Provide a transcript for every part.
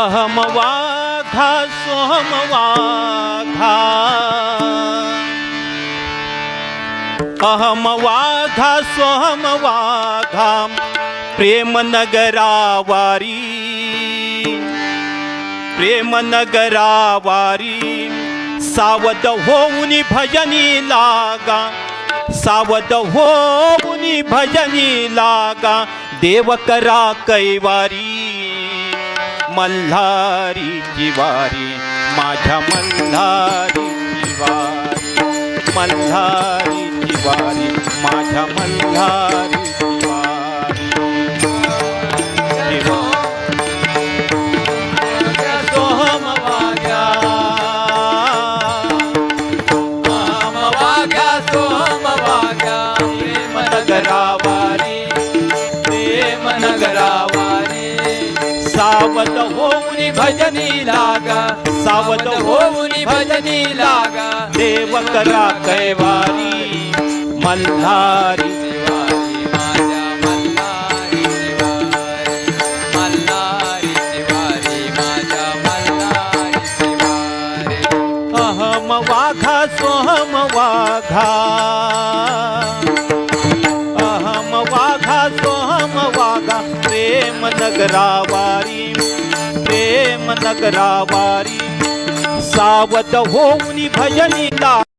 अहम वाघा सोहम वाघा, अहम वाघा सोहम वाघा, प्रेम नगरावारी, प्रेम नगरावारी, सावध होऊन भजनी लागा, सावध होऊन भजनी लागा, देव करा कैवारी, मल्हारी जिवारी, माझ्या मल्हारी जिवारी, मल्हारी जिवारी, माझ्या मल्हारी जिवारी, सोहम वाघ्या, सोहम वाघ्या, सोहम वाघ्या, प्रेम नगरावारी, प्रेम नगरावारी, सावध होऊन भजनी लागा, सावध होऊन भजनी लागा, देव करा कैवारी, मल्हारी जिवारी, माझ्या मल्हारी जिवारी, मल्हारी जिवारी, माझ्या मल्हारी जिवारी. अहम वाघा सोहम वाघा, अहम वाघा सोहम वाघा, प्रेम नगरावारी, प्रेम नगरावारी, सावध होऊन भजनी लावारी,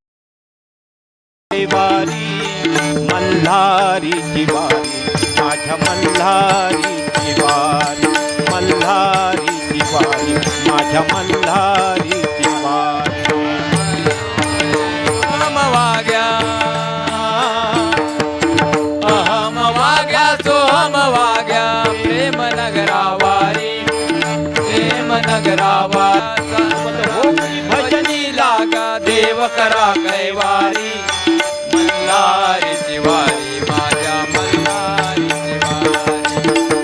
मल्हारी जिवारी, माझ्या मल्हारी जिवारी, मल्हारी जिवारी, माझ्या मल्हारी जिवारी. सोहम वाघ्या, अहम वाघ्या, सोहम वाघ्या, प्रेम नगरावारी, प्रेम नगरावारी, भजनी लागा, देव करा कैवारी, मल्हारी जिवारी, माझ्या मल्हारी जिवारी,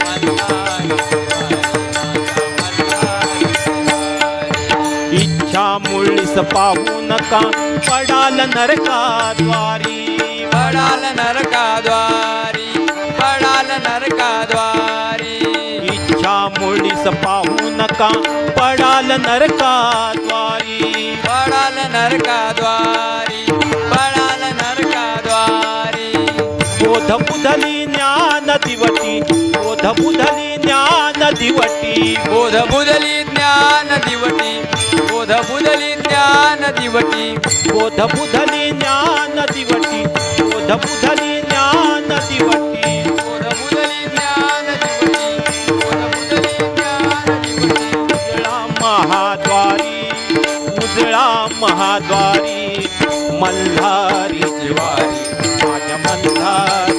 मल्हारी जिवारी, माझ्या मल्हारी जिवारी. इच्छा मुळीस पाहू नका, पडाल नरकाद्वारी, पडाल नरकाद्वारी, पडाल नरकाद्वारी, इच्छा मुळीस पाहू नका, पडाल नरकाद्वारी, पडाल नरकाद्वारी, पडाल नरकाद्वारी. बोध बुधली ज्ञान दिवटी, बोध बुधली ज्ञान दिवटी, बोध बुधली ज्ञान दिवटी, बोध बुधली ज्ञान दिवटी, बोध बुधली ज्ञान दिवटी, बोध बुधली ज्ञान दिवटी, बोध बुधली ज्ञान दिवटी, बोध बुधली ज्ञान दिवटी. उजळा महाद्वारी, उजळा महाद्वारी, मल्हारी जिवारी, माझ्या मल्हारी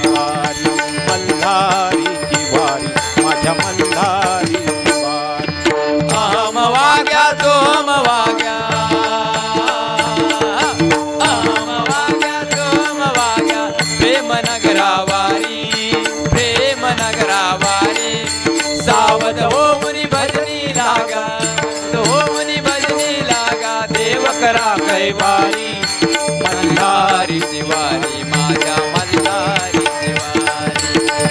जिवारी, मल्हारी जिवारी, माझ्या मल्हारी जिवारी. अहम वाघ्या, सोहम वाघ्या, अहम वाघ्या, सोहम वाघ्या, प्रेम नगरावारी, प्रेम नगरावारी, सावध होऊन भजनी लागा, होऊन भजनी लागा, देव करा कैवारी, मल्हारी जिवारी, माझ्या मल्हारी जिवारी,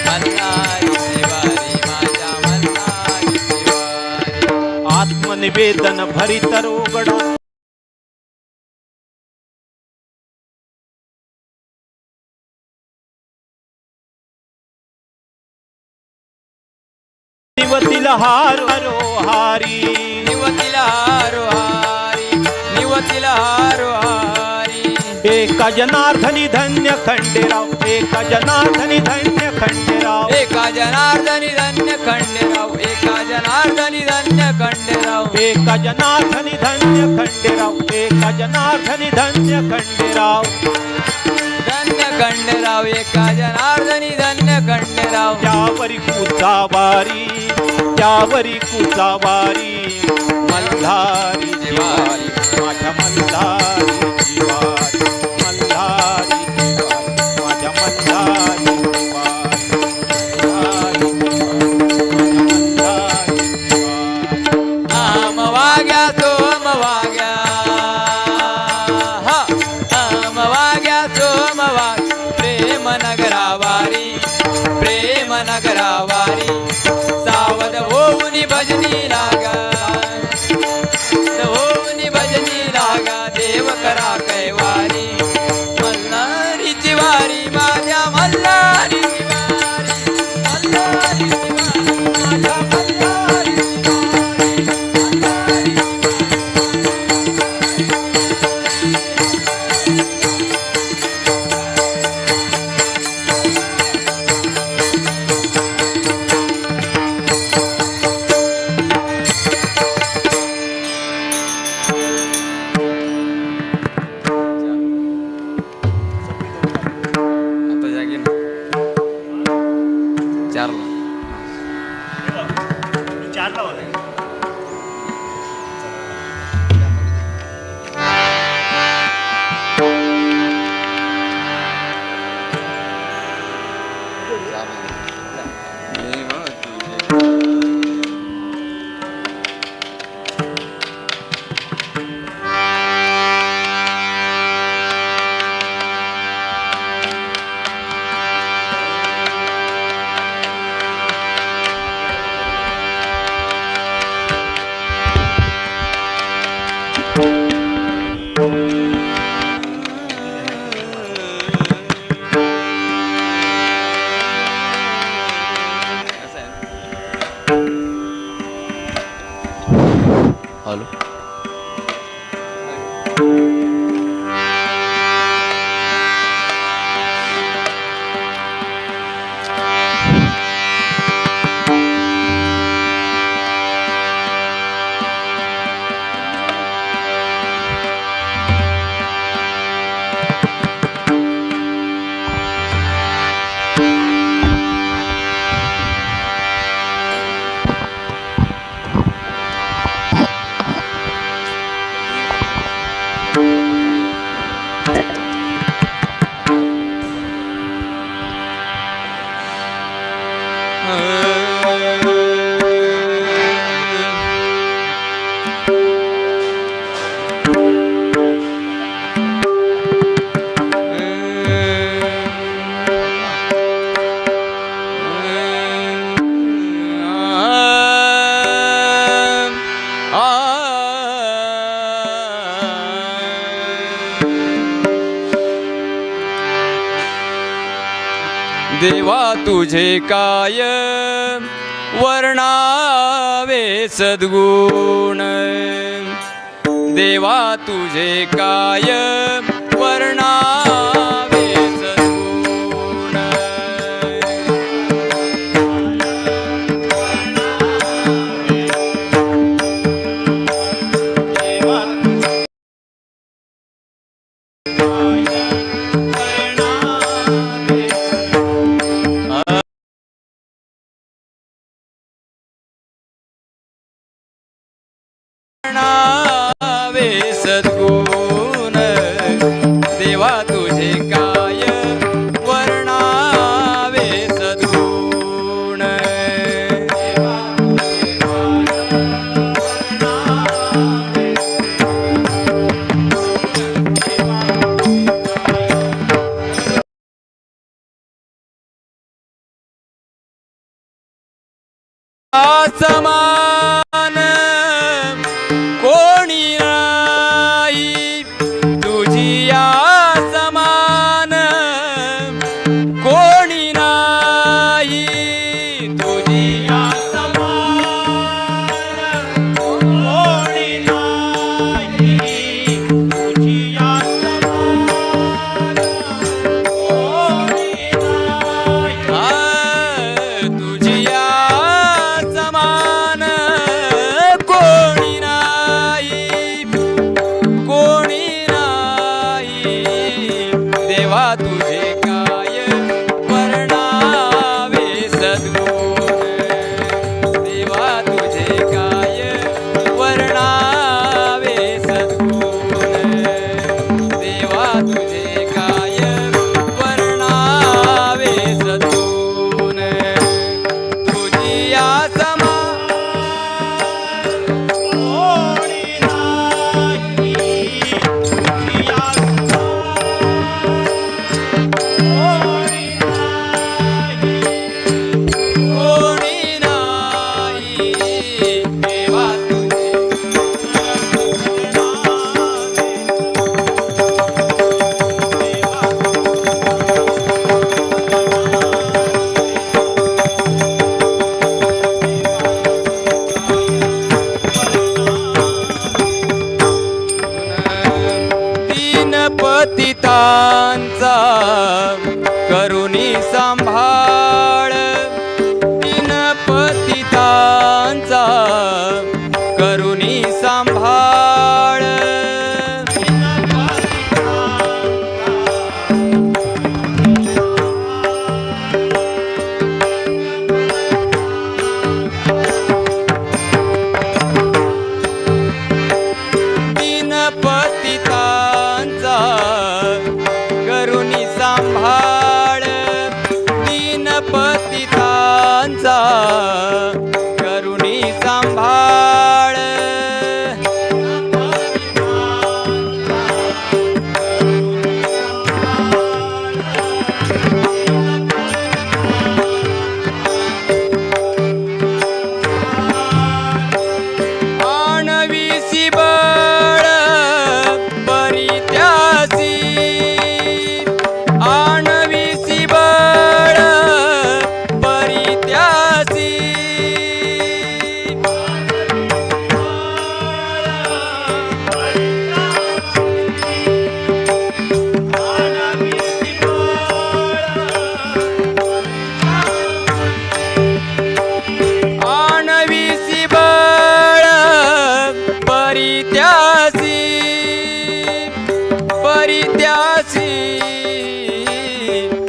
मल्हारी जिवारी, माझ्या मल्हारी जिवारी. आत्मनिवेदन भरित रोगडा, निवतील हार हरोहारी, निवतीला हारोहारी, निवतीला हारोहारी, एका जनार्दनी धन्य खंडेराव, एका जनार्दनी धन्य खंडेराव, एका जनार्दनी धन्य खंडेराव, एका जनार्दनी धन्य खंडेराव, एका जनार्दनी धन्य खंडेराव, एका जनार्दनी धन्य खंडेराव, धन्य खंडेराव, एका जनार्दनी धन्य खंडेराव. त्यावरी कुचावारी, त्यावरी कुचावारी, मल्हारी जिवारी, माझ्या मल्हारी जिवारी, मल्हारी जिवारी, माझ्या मल्हारी जिवारी, मल्हारी जिवारी, अहम वाघ्या, सोहम वाघ्या, हा, अहम वाघ्या, सोहम वाघ्या, प्रेम नगरावारी, प्रेम नगरावारी, सावध होऊन भजनी लागा, करा कैवारी मल्हारीची वारी माझ्या मल्हारीची वारी मल्हारीची वारी माझ्या मल्हारीची आता जागे ना 4ला चारला होते हॅलो देवा तुझे काय वर्णावे सद्गुण देवा तुझे काय वर्णावे सद्गुण वर्णावे सद्गुण देवा तुझे काय वर्णावे सद्गुण समान कोणी नाही तुझी या समान कोणी नाही तुझी या समान कोणी नाही तुझी या समान कोणी नाही तुझी या समान कोणी नाही कोणी नाही देवा तुझे काय वर्णावे सद्गुण देवा तुझे काय वर्णावे सद्गुण देवा तुझे काय वर्णावे सद्गुण तुझी या समान कोणी नाही तुझी या समान कोणी नाही कोणी नाही देवा तुझे पतितांचा करुणी सांभाळ, दीन पतितांचा करुणी सांभाळ. दीन पतितांचा करुणी सांभाळ, दीन पतितांचा करुणी सांभाळ. आणविसी बळ परित्यासी, आणविसी बळ परित्यासी. आणविसी बळ परित्यासी, परित्यासी.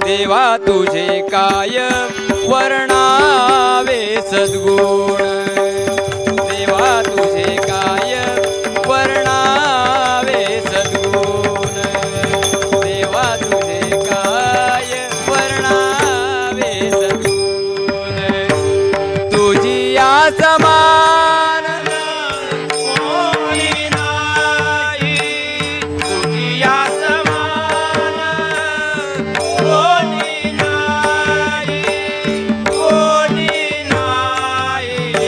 देवा तुझे काय वर्णावे सद्गुण, देवा तुझे काय वर्णावे सद्गुण, देवा तुझे काय वर्णावे सद्गुण. तुझी या समान कोणी नाही, तुझी या समान कोणी नाही, कोणी नाही.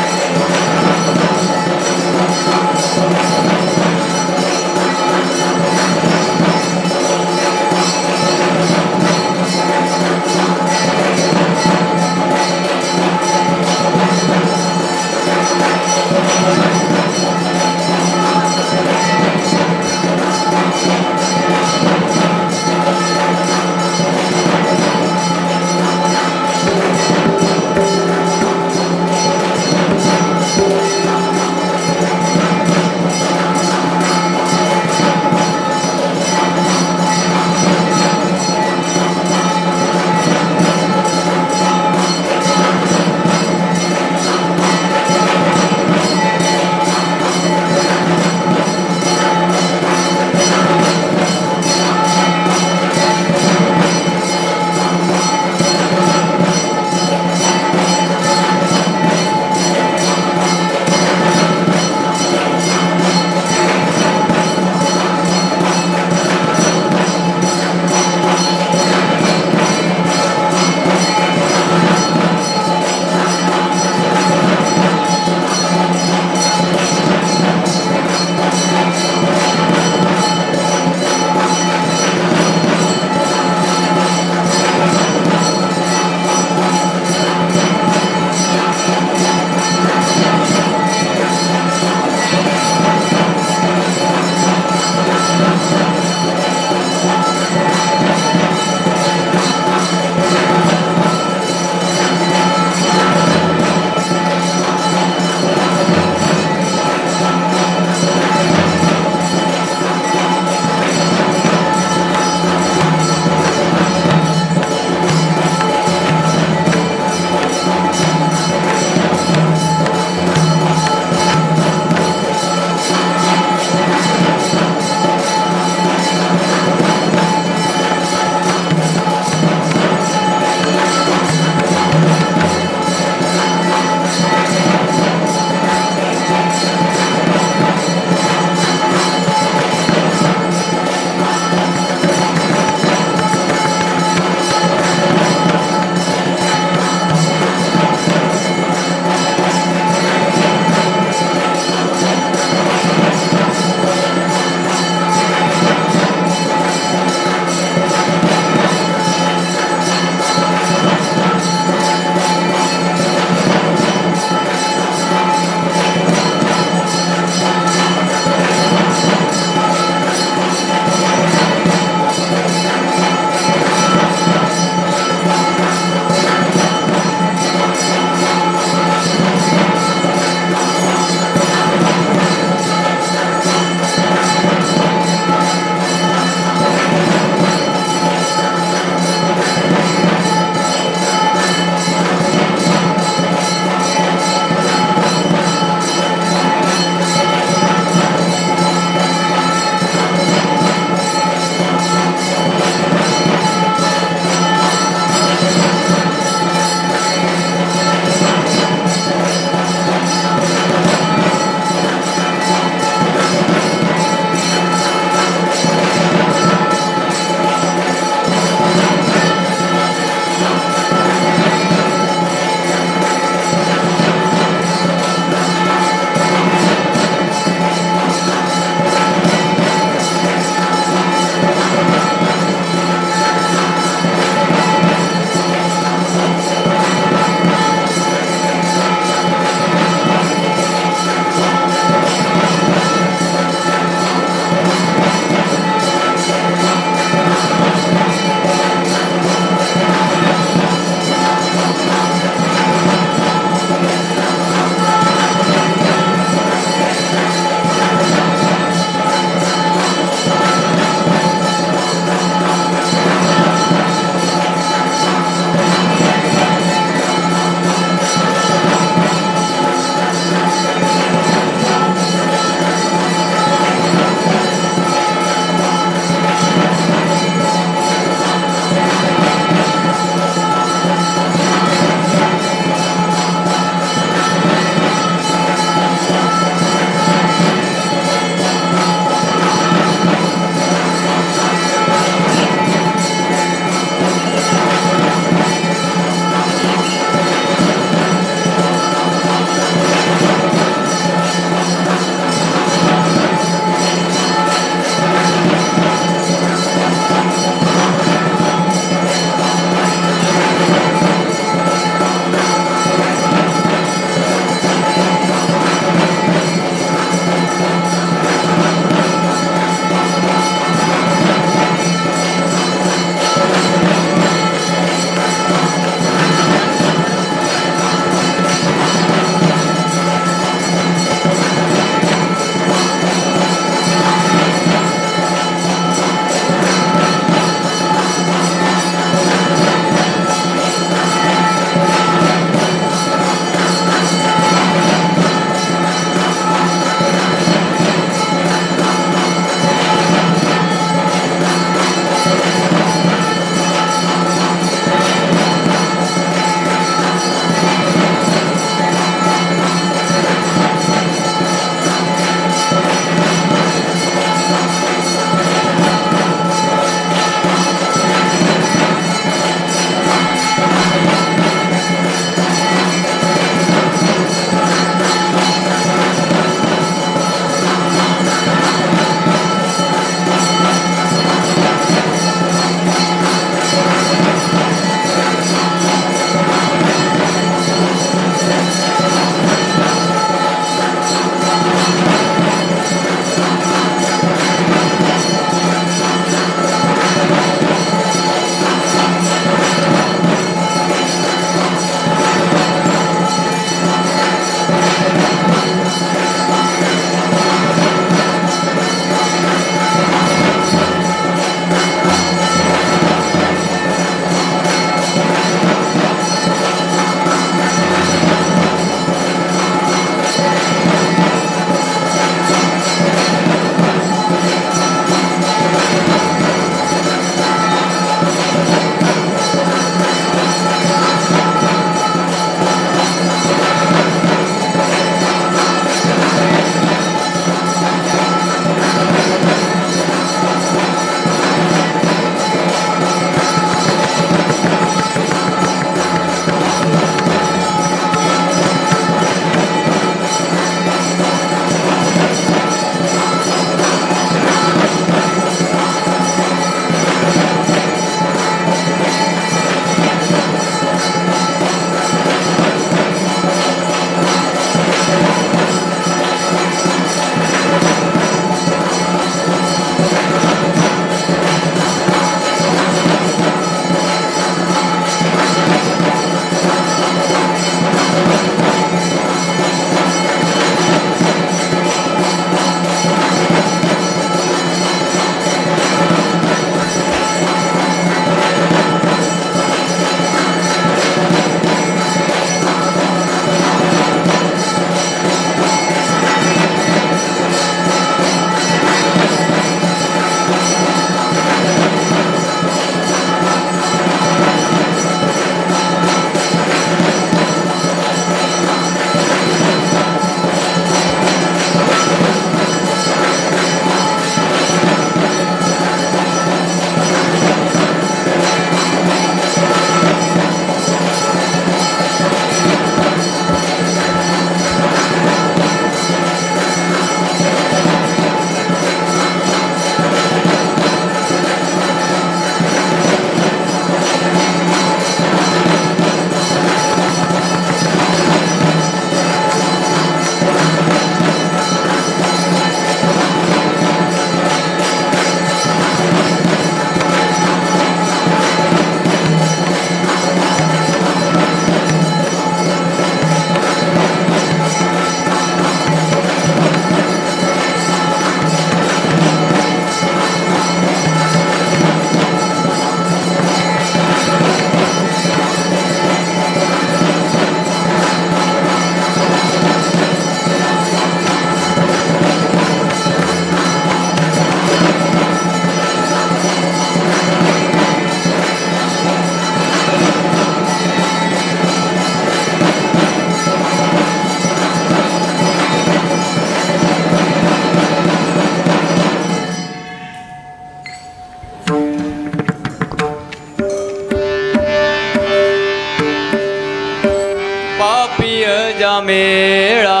मेळा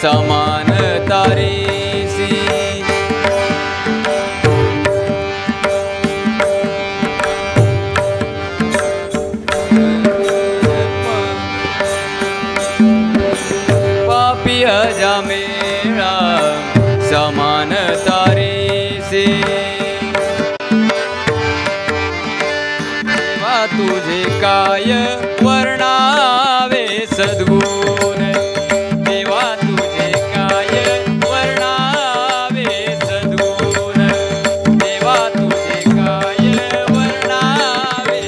समान तारीसी पापी अजा मेळा समान तारीसी देवा तुझे काय वर्णावे सद्गुण देवा तुझे काय वर्णावे सद्गुण देवा तुझे काय वर्णावे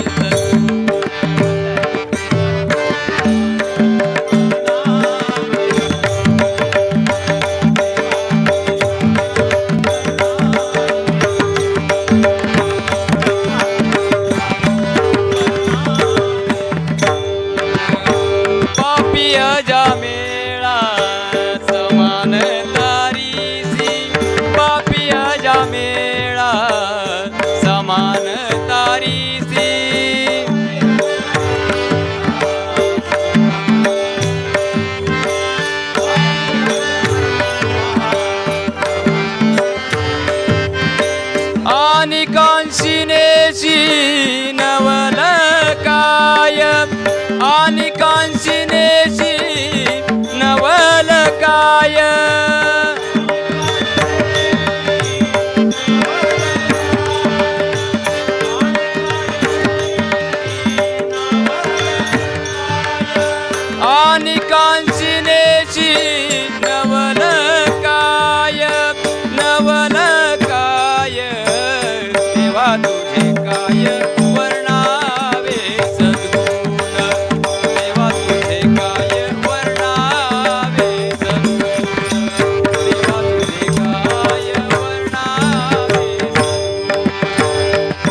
पापी अजा मेळा समान तारीसी पापी अजा मेळा समान तारीसी आणि कांशिनेशी नवल काय आणि कांशिनेशी नवल काय आणि कांशिनेशी नवल काय नवल काय देवा तुझे काय वर्णावे सद्गुण देवा तुझे काय वर्णावे सद्गुण देवा तुझे काय वर्णावे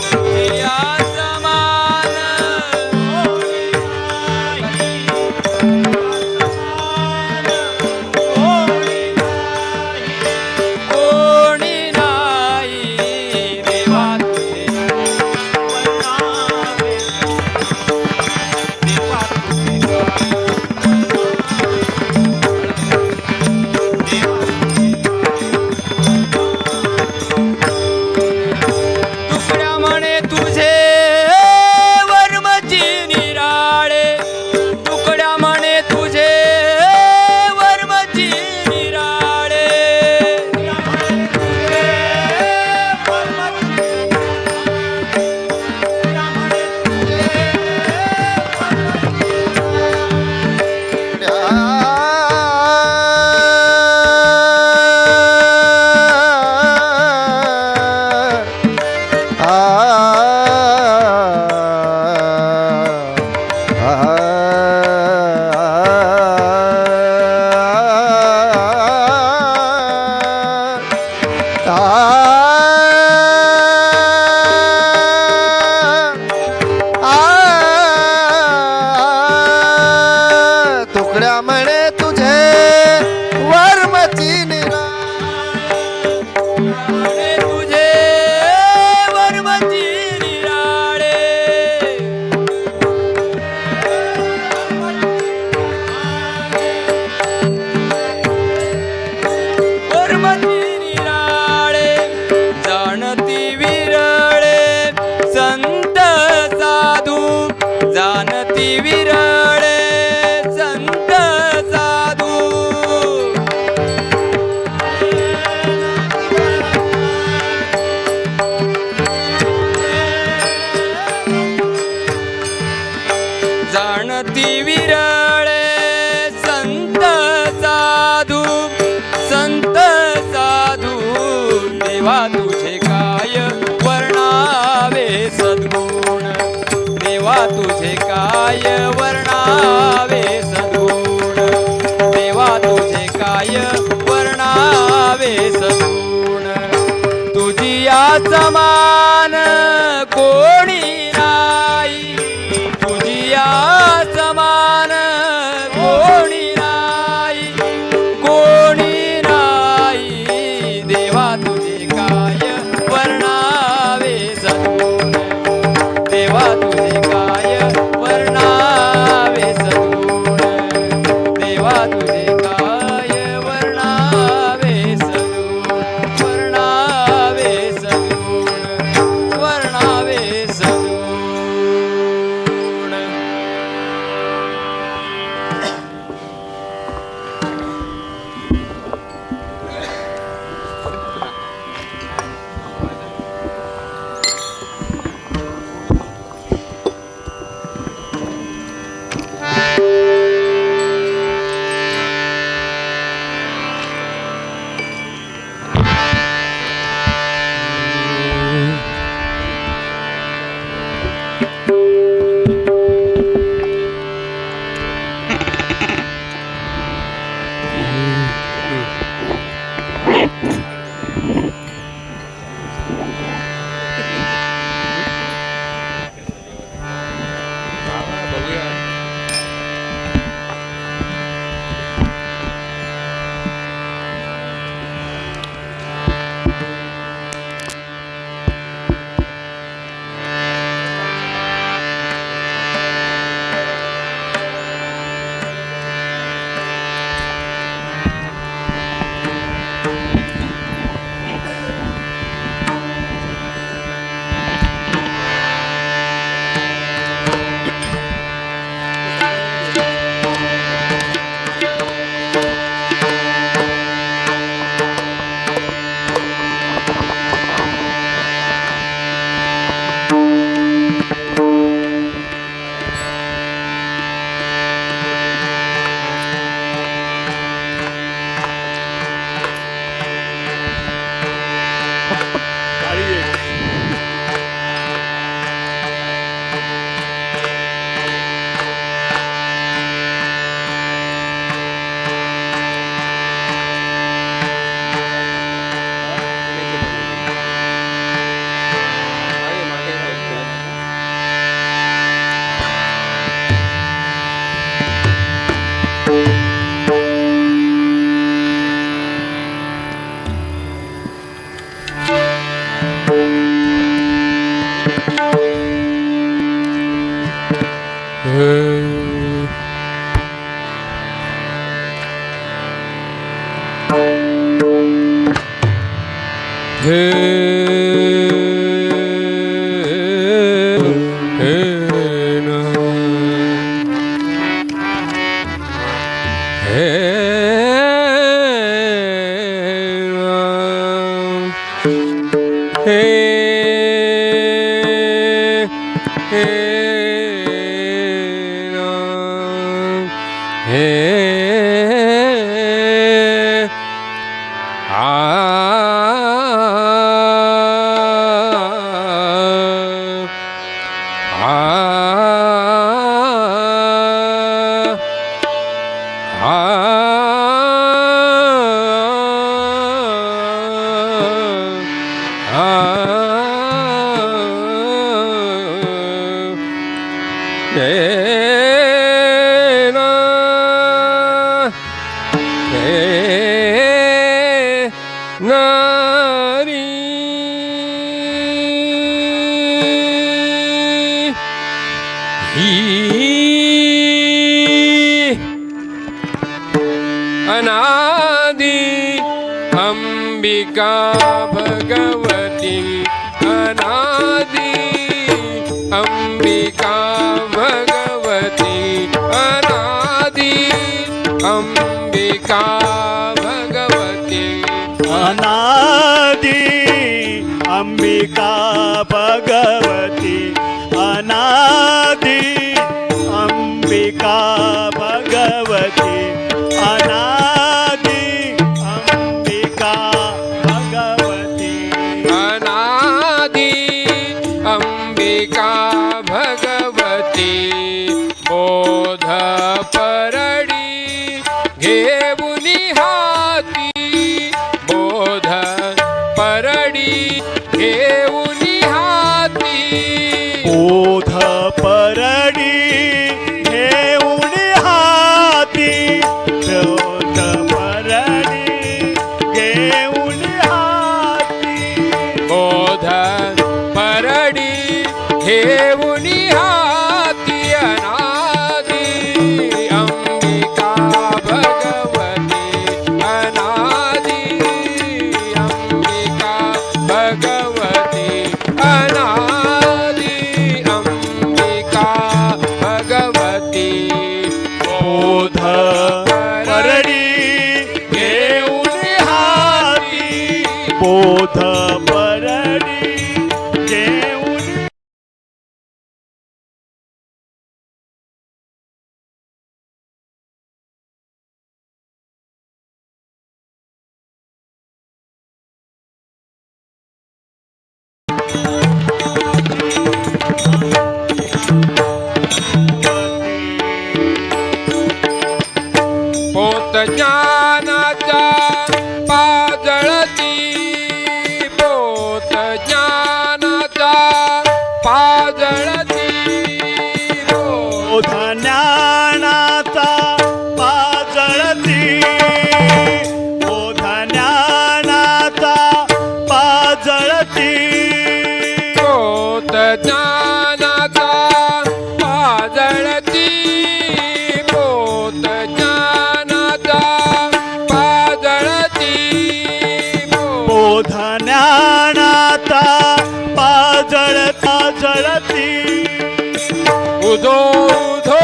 तुझिया समान कोणी नाही देवा तुझे तुकड्या म्हणे तुझे वर्मची निराळे तुकड्या म्हणे तुझे वर्मची निराळे तुकड्या म्हणे तुझे वर्मची निरा म्हणे तुझे वर्मची निराळे वर्मची निराळे जाणती विरळे संत साधू जाणती विरळे संत साधू जाणती विरळे संत साधू संत साधू देवा तुझे काय वर्णावे सद्गुण देवा तुझे काय वर्णावे सद्गुण देवा तुझे काय वर्णावे सद्गुण तुझिया समान कोणी नाही तुझिया समान कोणी नाही कोणी नाही देवा तुझे काय वर्णावे सद्गुण देवा तुझे काय वर्णावे सद्गुण अनादि अंबिका भगवती अनादि अंबिका भगवती अनादि अंबिका भगवती अनादि अंबिका भगवती अनादि अंबिका भगवती अनादि अंबिका भगवती अनादि अंबिका भगवती बोध परडी घेऊनी हाती बोध परडी घेऊनी हाती बोध परडी घेऊन हाती बोध परडी घेऊन हाती बोध परडी घेऊनी हाती अनादि अंबिका भगवती अनादि अंबिका भगवती अनादि अंबिका भगवती बोध परडी घेऊन हाती बोध परडी घेऊन पोत ज्ञानाचा पाजळती पोत ज्ञानाचा पाजळती बोध ज्ञानाचा पाजळती बोध ज्ञानाचा पाजळती पोत ज्ञानाचा पाजळती पोत ज्ञानाचा पाजळती बोध ज्ञानाचा पाजळता जळती उधो उधो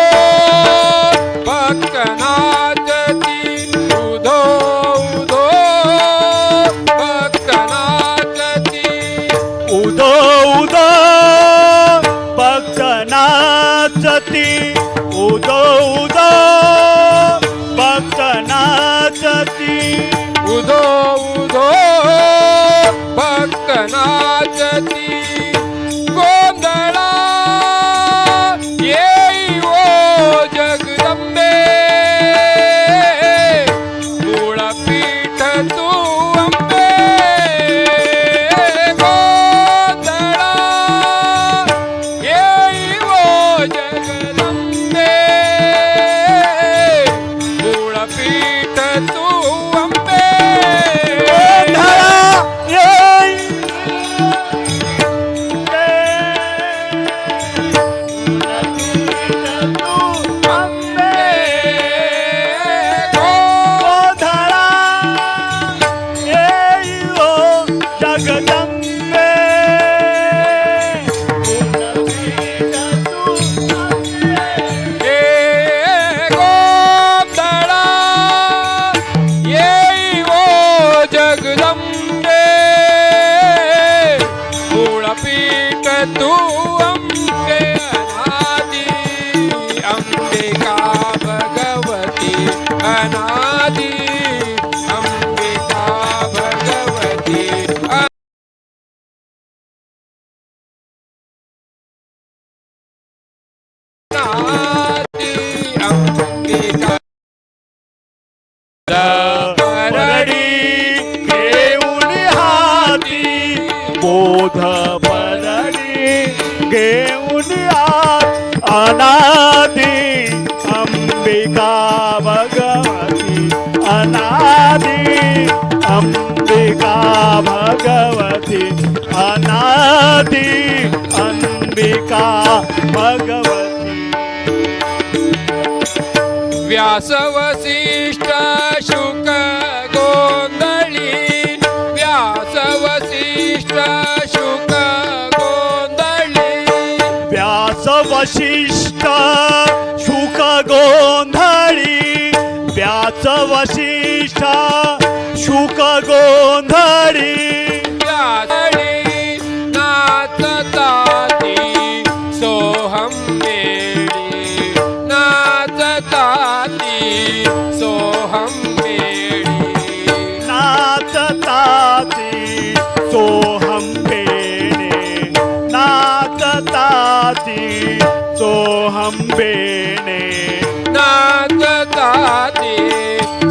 भक्त नाचती उधो उधो भक्त नाचती उदो उदो भक्त नाचती उदो उदो भक्त नाचती उधो उधो भक्त नाचती गोंधळा येई ओ जगदंबे मूळपीठ तू अंबे गोंधळा येई ओ जगदंबे मूळपीठ तू अंबे गोंधळा येई अंबिका परडी घेऊन हाती बोध परडी घेऊन हात अनादी अंबिका भगवती अनादी अंबिका भगवती अनादी अंबिका भगवती व्यास वसिष्ठ शुक गोंधळी व्यास वसिष्ठ शुक गोंधळी व्यास वशिष्ठ शुक गोंधळी व्यास वशिष्ठ शुक गोंधळी व्यासळी नाचताती सोहम बेडी नाचताती सोहम बेडी नाचताती सोहम बेणे नाचताती सोहम बेणे नाचताती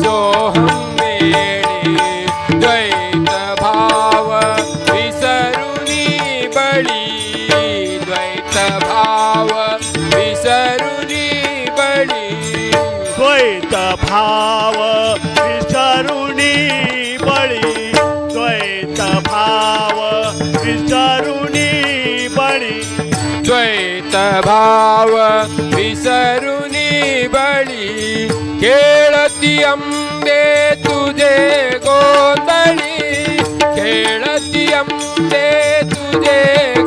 सोहम बेडी द्वैत भाव विसरुनी बळी द्वैत भाव विसरुनी बळी द्वैत भाव विसरुनी बळी द्वैत भाव विसरुनी बळी द्वैत भाव विसरुनी बळी खेळती अंबे तुझे गोंधळी खेळती अंबे तुझे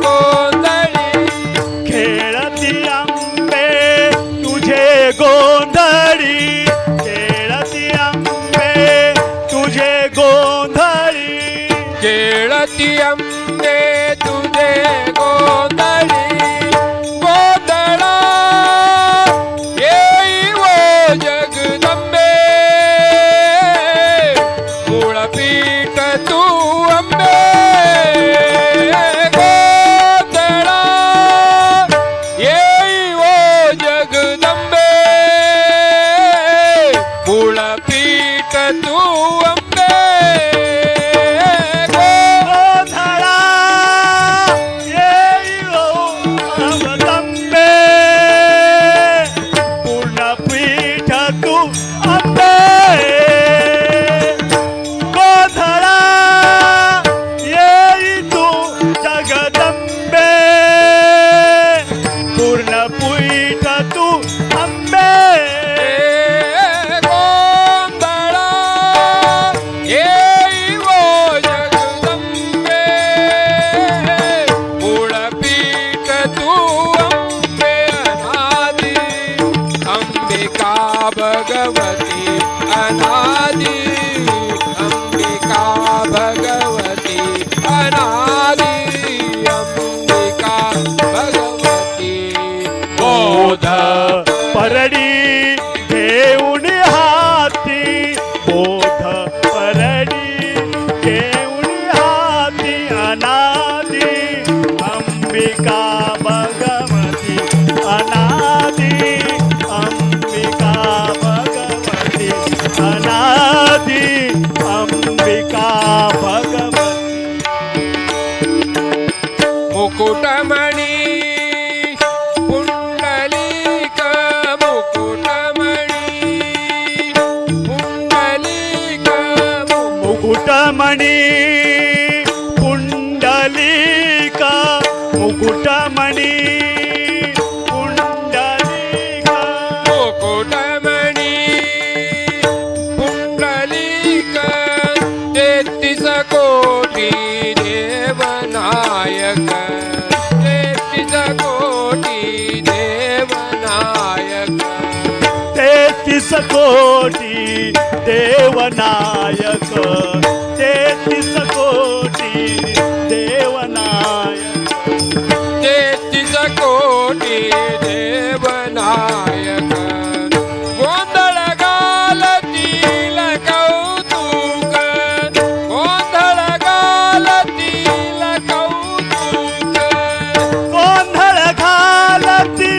गोंधळी खेळती आंबे तुझे गोंधळी खेळती आंबे तुझे गोंधळी खेळती अंबे तुझे गोंधळी गोंधळा येई वो जगदंबे मूळपीठ तू अंबे गोंधळा येई वो जगदंबे मूळपीठ तू अंबे गोंधळा येईलो अवलंबे पूर्णपीठ तू अंबे गोंधळा येई तू जगदंबे पूर्णपीठ तू अंबे गोंधळा येई वो जगदंबे मूळपीठ तू अंबे अनादी अंबिका भगवती अनादी अंबिका भगवती अनादी अंबिका भगवती बोध परडी घेऊन हाती बोध परडी घेऊन हाती अनादी अंबिका भगवती अनादी अंबिका भगवती अनादी अंबिका भगवती मुकुटमणि पुंडलीक मुकुटमणि पुंडलीक मुकुटमणि पुंडलीका मुकुटमणि पुंडलीका मुकुटमणि पुंडलीक 33 कोटी देवनायक 33 कोटी देवनायक 33 कोटी देवनायक 33 कोटी देवनायक 33 कोटी देवनायक गोंधळ घालतील कौतुक गोंधळ घालतील कौतुक गोंधळ घालती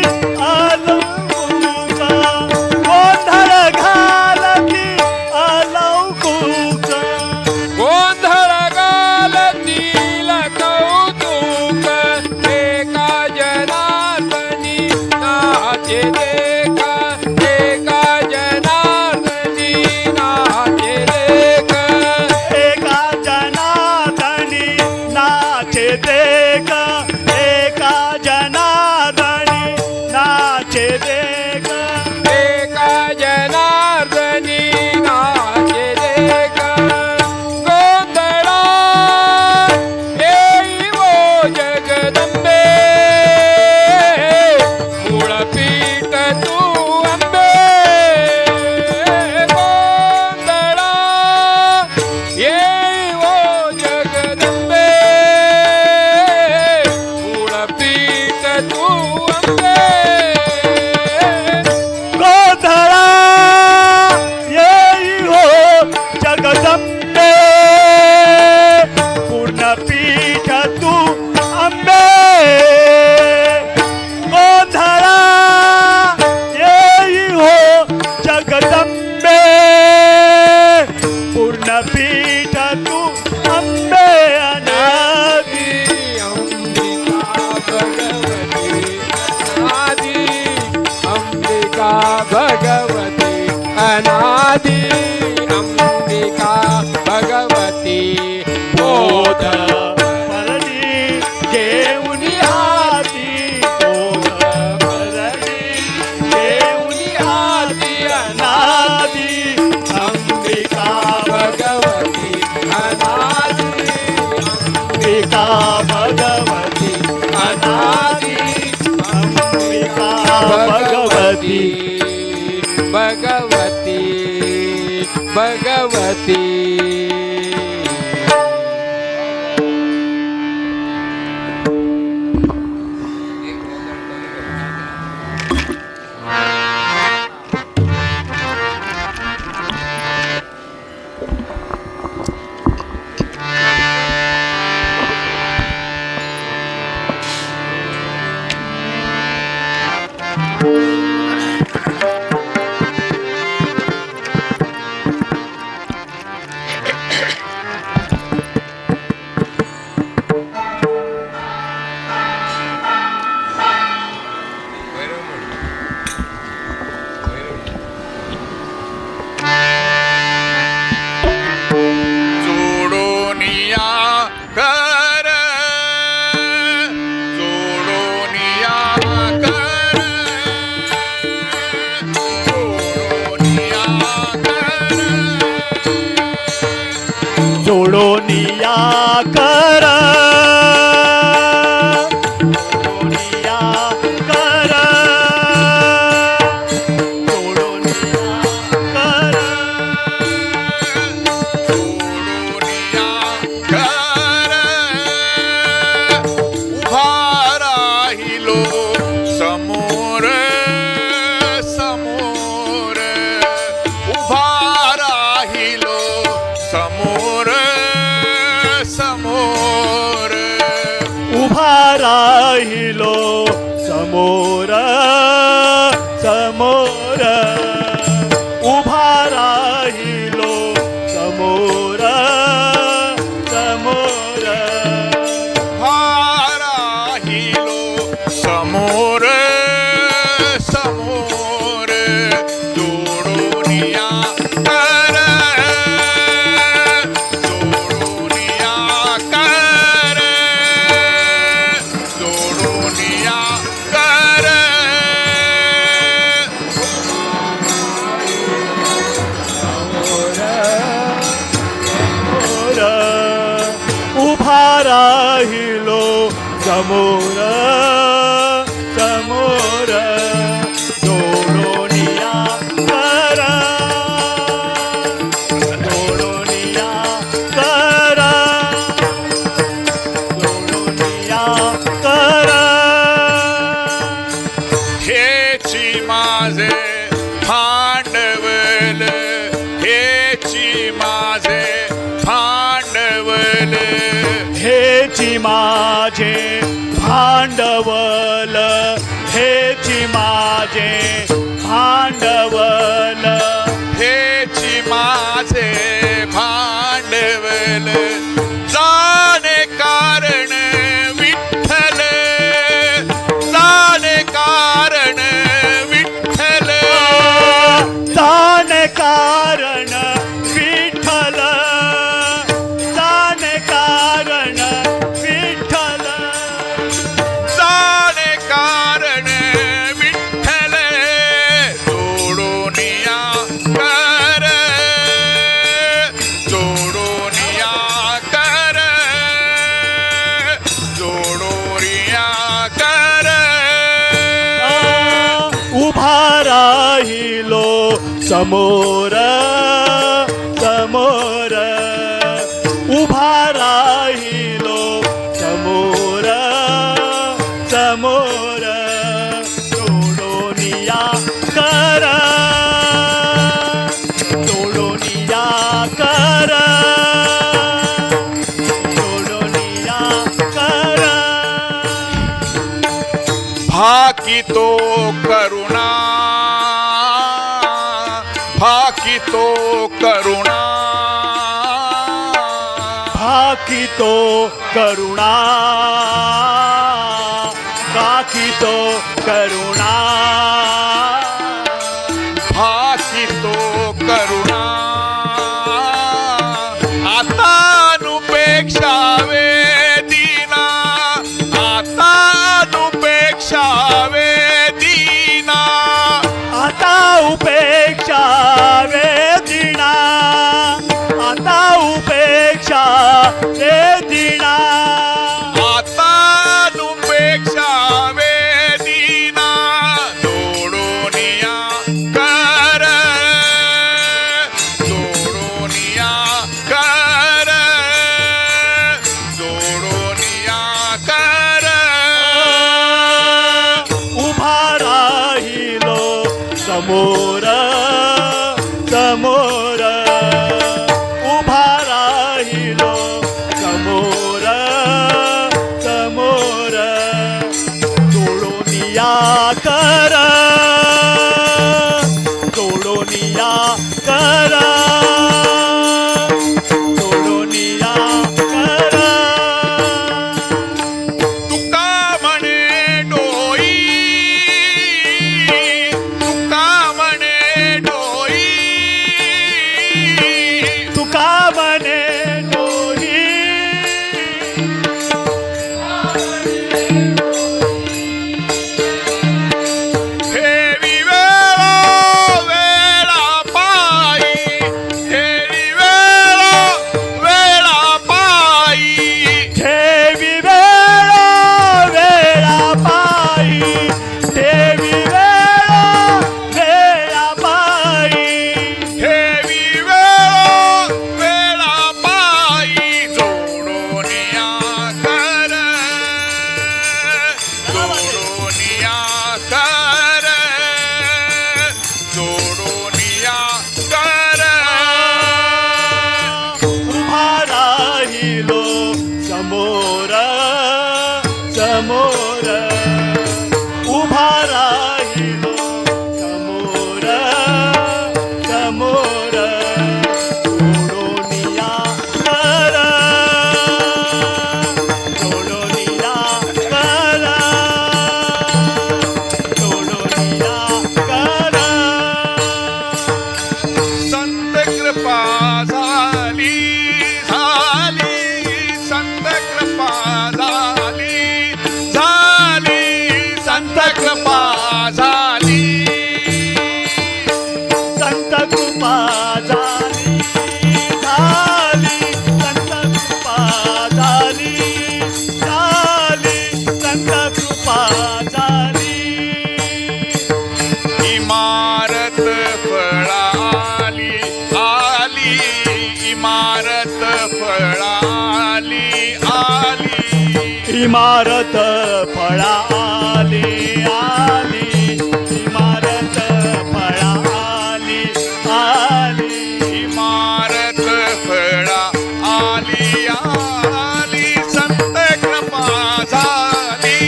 अलंकुका गोंधळ नाचे देख एका जनार्दनी नाचे देख एका जनार्दनी नाचे देख एका जनार्दनी नाचे देख एका जनार्दनी नाचे देख गोंधळा येई वो जगदंबे मूळपीठ तू अंबे गोंधळा येई वो जगदंबे मूळपीठ तू अंबे गोधळा येई हो जगदंबे पूर्णपीठ तू अंबे गोधळा येई हो जगदंबे पूर्णपीठ तू अंबे अनादी अंबिका भगवती अनादि अंबिका भगवती बोध परणी घेऊनी हाती बोध परणी घेऊनी हाती अनादी अंबिका भगवती अनादि अंबिका भगवती अनादी अंबिका भगवती भगवती भगवती जोडोनिया कर जोडोनिया कर जोडोनिया कर जोडोनिया कर जोडोनिया कर जोडोनिया कर जोडोनिया कर उभा राहिलो समोर समोर उभा राहिलो समोर समोर उभा राहिलो समोर समोर उभा राहिलो समोर समोर राहिलो समोर समोर जोडोनिया कर जोडोनिया कर जोडोनिया कर समोर उभा राहिलो समोर समोर जोडोनिया कर जोडोनिया कर जोडोनिया कर हेची माझे भांडवल हेची माझे भांडवल हेची माझे भांडवल हेची माझे भांडवल हेची माझे भांडवल जाणे कारण विठ्ठल जाणे कारण समोर समोर उभा राहिलो समोर समोर तोडोनिया कर तोडोनिया कर तोडोनिया कर भाकितो करुणा भाकितो करुणा भाकितो करुणा भाकितो करुणा भाकितो करुणा आता अनुपेक्षा वेदीना आता अनुपेक्षा वेदीना आता उपेक्षा वेदिना आता उपेक्षा वेदिना आता अनुपेक्षा वेदीना जोडोनिया कर जोडोनिया कर जोडोनिया कर उभा राहिलो समोर समोर उभा राहिलो समोर समोर जोडोनिया कर जोडोनिया कर जोडोनिया कर तुका म्हणे डोई तुका म्हणे डोई तुका म्हणे डोही ठेवी वेळा वेळा पायी ठेवी वेळा वेळा पायी ठेवी वेळा वेळा पायी ठेवी वेळा वेळा पायी ठेवी वेळा वेळा पायी जोडोनिया कर जोडोनिया कर जोडोनिया कर उभा राहिलो समोर समोर उभा राहिलो समोर समोर जोडोनिया कर जोडोनिया कर जोडोनिया कर संत कृपा झाली झाली संत कृपा झाली झाली संत कृपा झाली संत कृपा झाली झाली संत कृपा झाली झाली संत कृपा झाली इमारत फळाली आली इमारत फळाली आली इमारत फळाली आली इमारत फळाली आली इमारत फळा आली आली संत कृपा झाली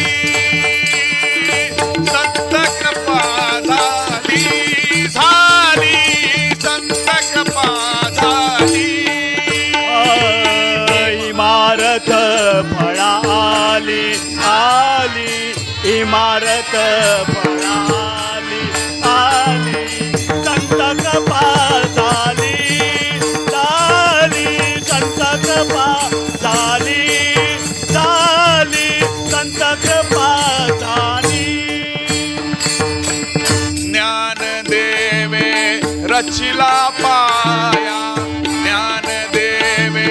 संत कृपा झाली झाली संत कृपा झाली इमारत फळाली आली इमारत फळाली आली संत कृपा झाली झाली संत कृपा झाली झाली संत कृपा झाली ज्ञान देवे रचिला पाया ज्ञान देवे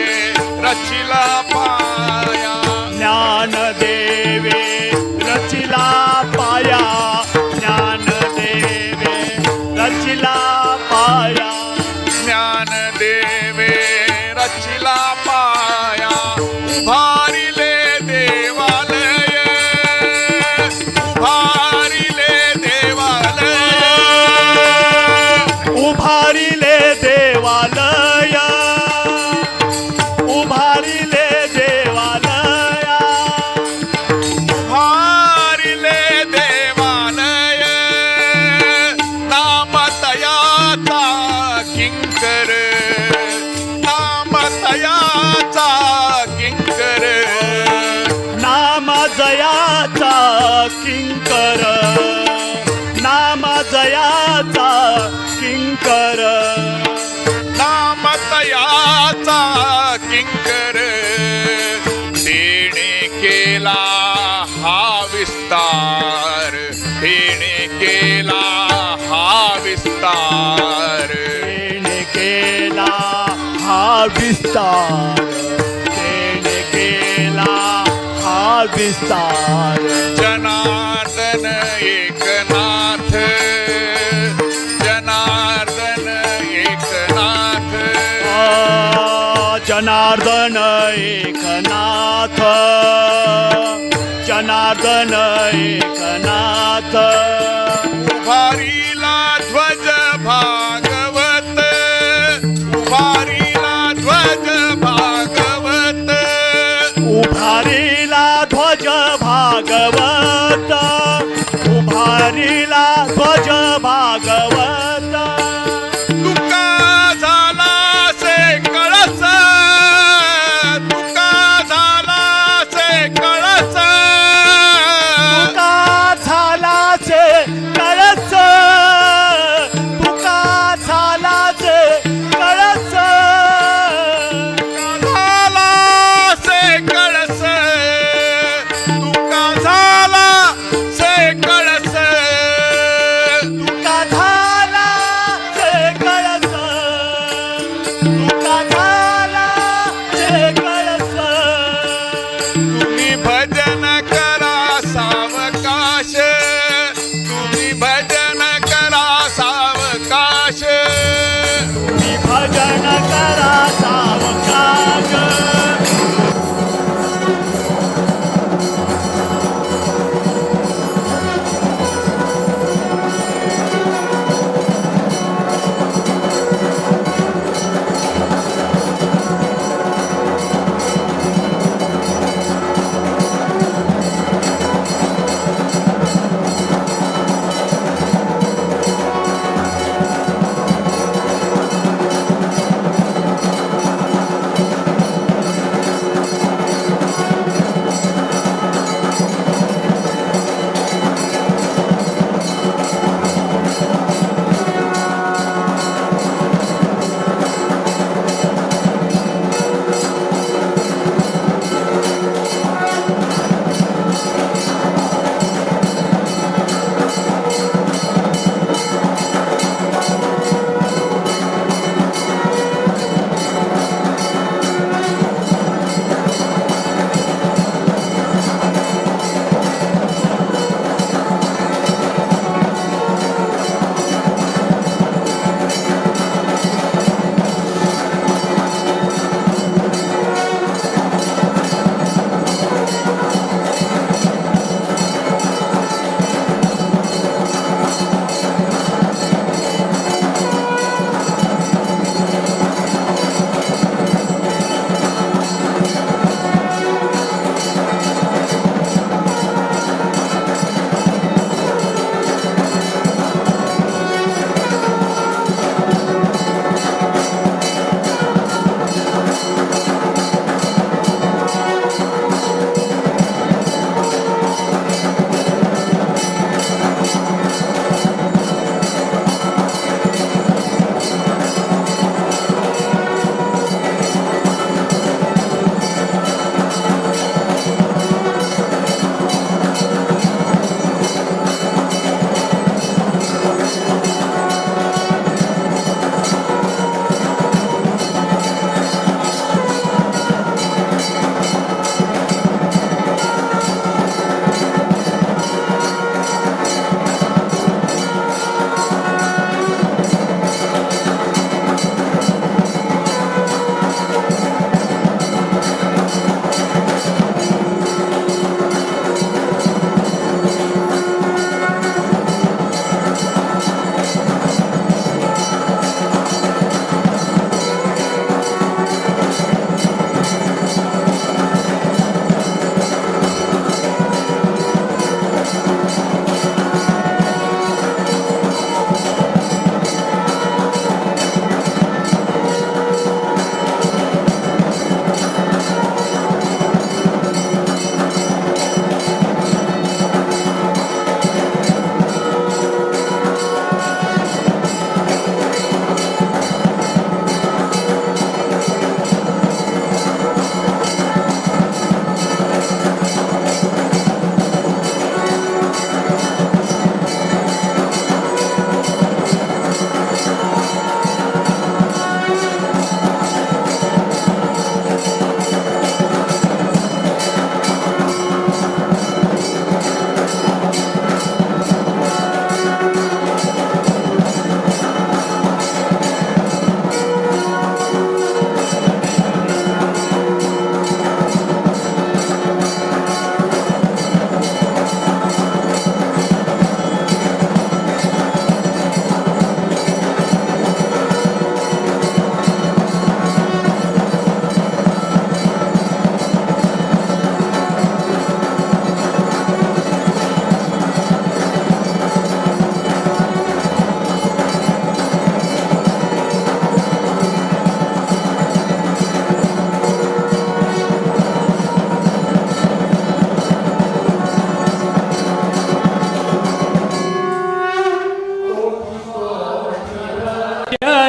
रचिला पाया ज्ञान देवे रचिला पाया ज्ञान देवे रचिला पाया विस्तार तेने केला हा विस्तार, तेने केला हा विस्तार. जनार्दन एकनाथ, जनार्दन एकनाथ, जनार्दन एकनाथ, जनार्दन एकनाथ. उभारीला ध्वज भागवत, उभारीला ध्वज भागवत, उभारीला ध्वज भागवत, उभारीला ध्वज भागवत. तुका झाला से कळस, तुका झाला से कळस, तुका झाला से कळस, तुका झाला से कळस. झाला से कळस, तुका झाला से कळस, तुका झाला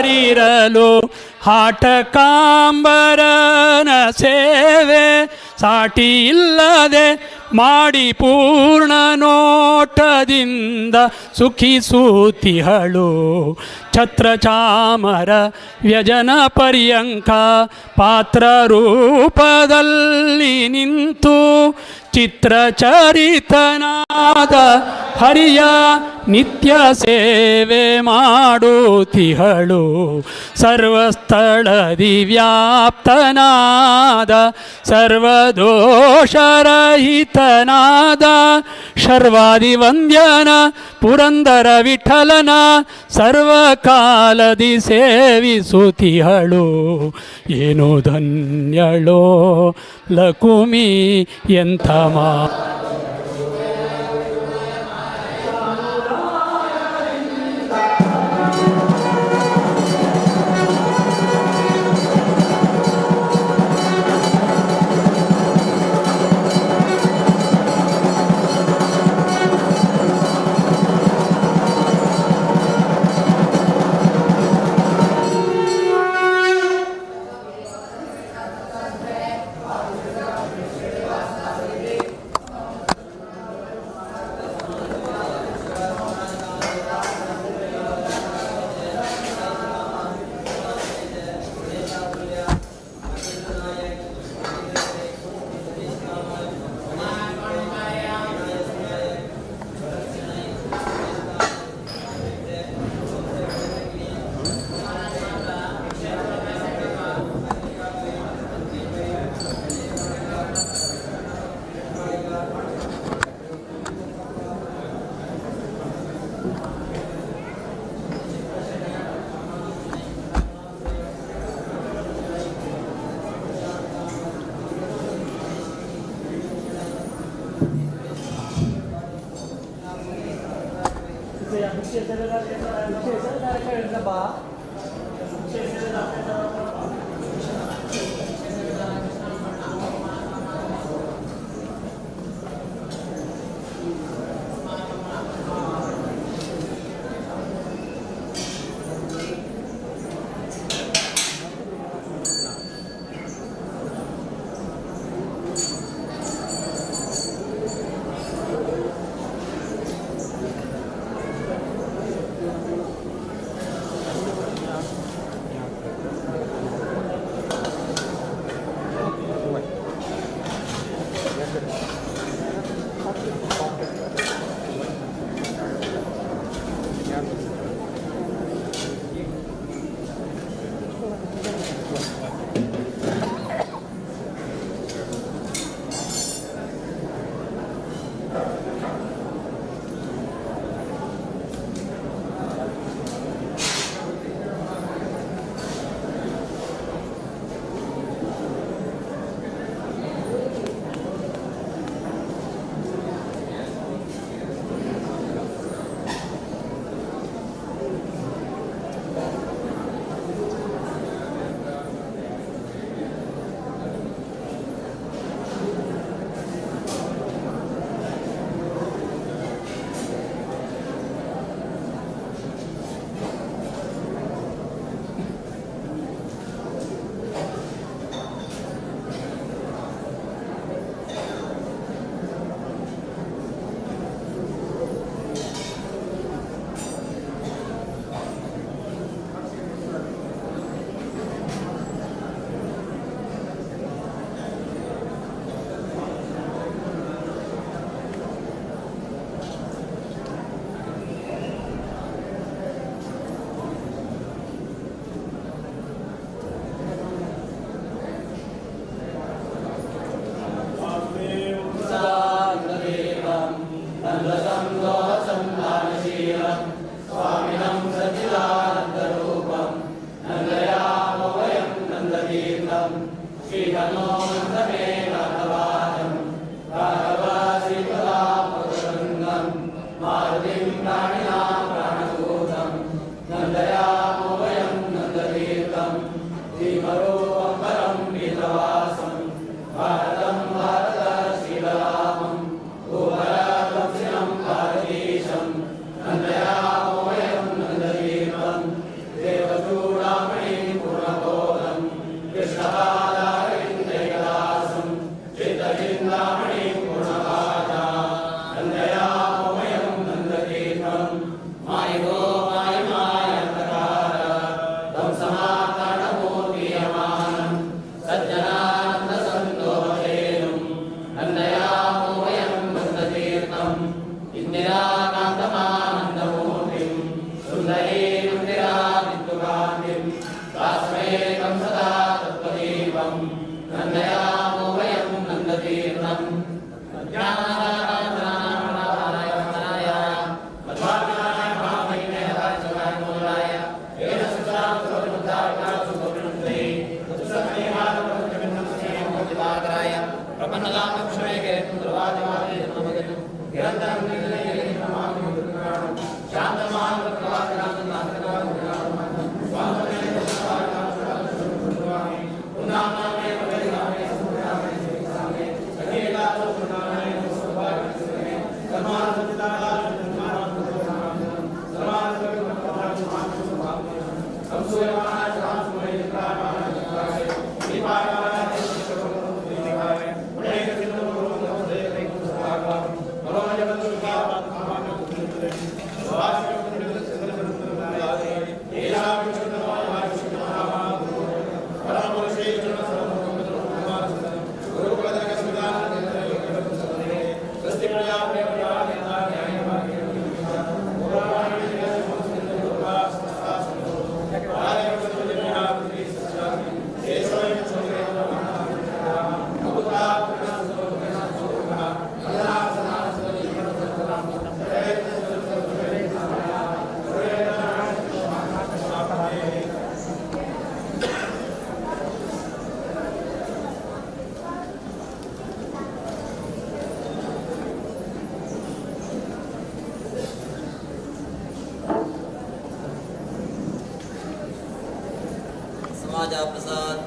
ಹರಿರಲು ಹಾಟಕಾಂಬರನ ಸೇವೆ ಸಾಟಿ ಇಲ್ಲದೆ ಮಾಡಿ ಪೂರ್ಣ ನೋಟದಿಂದ ಸುಖಿಸೂತಿಹಳು ಛತ್ರ ಚಾಮರ ವ್ಯಜನ ಪರ್ಯಂಕ ಪಾತ್ರ ರೂಪದಲ್ಲಿ ನಿಂತು ಚಿತ್ರಚರಿತನಾದ ಹರಿಯ ನಿತ್ಯ ಸೇವೆ ಮಾಡುತ್ತಿಹಳು ಸರ್ವಸ್ಥಳದಿ ವ್ಯಾಪ್ತನಾದ ಸರ್ವದೋಷರಹಿತನಾದ ಶರ್ವಾದಿ ವಂದ್ಯನ ಪುರಂದರ ವಿಠಲನ ಸರ್ವಕಾಲದಿ ಸೇವಿಸುತ್ತಿಹಳು ಏನು ಧನ್ಯಳೋ ಲಕುಮಿ ಎಂಥ ಮಾ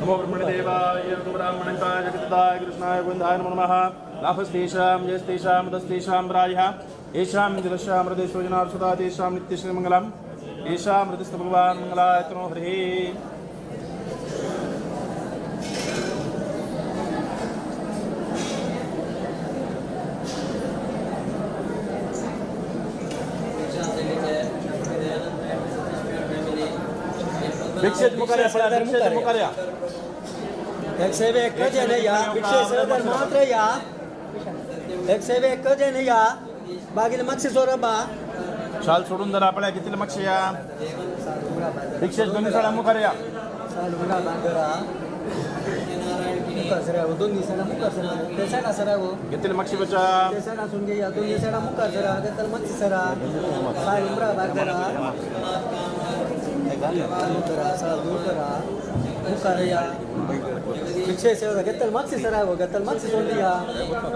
नमो ब्रह्मणदेवाय नमो ब्राह्मणेन्द्राय जगदाय कृष्णाय गोविन्दाय नमो नमः लाभस्तेषां जयस्तेषां तस्तेषां रायः येषां दिलशां हृदयेषु जनार्षदा तेषां नित्यश्रीमङ्गलम् येषां हृदयस्थ भगवान् मङ्गलाय तनो हरिः भिक्षेत मुकार्या भिक्षेत मुकार्या एक सेवे एक जन या भिक्षे सेवदर मात्र या एक सेवे एक जन या बागील मक्षी सोरबा शाल सोडून जरा आपल्या किती मक्षया भिक्षेत दोन्ही साडा मुकार्या सालुंगा बांगरा मुका सरा दोन दिवसाला मुका सरा तेसाडा सरा वो किती मक्षी बचा तेसाडा सुन या दोन दिवसाला मुका सरा गतल मक्षी सरा सालुंगा बांगरा सालुंगा मुकारिया भिक्षे सेवा गतल मक्षी सरा वो गतल मक्षी सोन दिया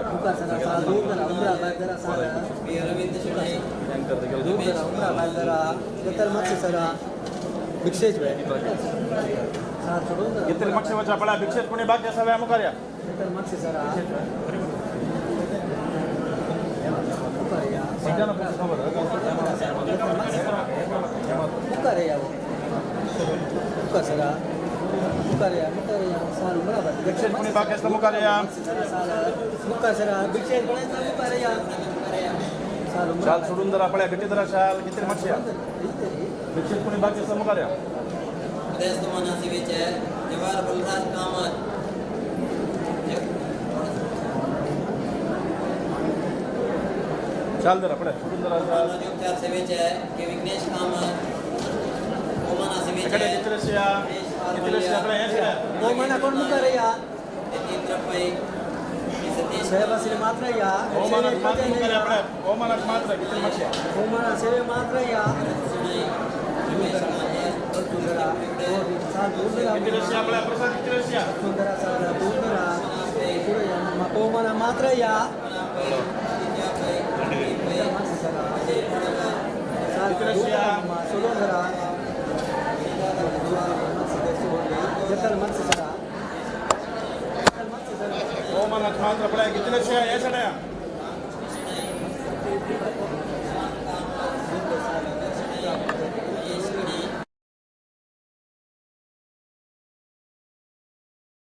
मुका सरा सालुंगा उमरा बांगरा सारा उमरा बांगरा गतल मक्षी सरा भिक्षे जो है किती मक्षी बचा पडा भिक्षेत कोणी बाकी असाव्या मुकार्या गतल मक्षी सरा मुकारिया वो मुका सरा मुकारिया मुकारिया साल बराबर भिक्षेत कोणी बाकी असला मुकार्या मुका सरा भिक्षे बनायचा मुकारिया शाल सोडून जरा आपल्या गटी जरा शाल किती मक्षया भिक्षेत कोणी बाकी असला मुकार्या जवाहर बलराज कामत शाल जरा आपल्या सोडून जरा शाल उपचार सेवेचे आहे की विघ्नेश कामत ओमाना सेवेचे इकडे आहे किती रस्या आपल्या हे सगळ्या वो मना कोण मुकारिया नेत्रपै सतीश सेवासिले मात्र या ओमानात मात्र मुकार्या आपल्या ओमानात मात्र किती मक्षया ओमाना सेवे मात्र या किती रस्या आपल्या प्रसाद किती रस्या सुंदरा साला दूधरा ओमाना मात्र या सुलोंदरा जतल मत्स्य सरा ओमानात मात्र आपल्या किती रस्या या सगळ्या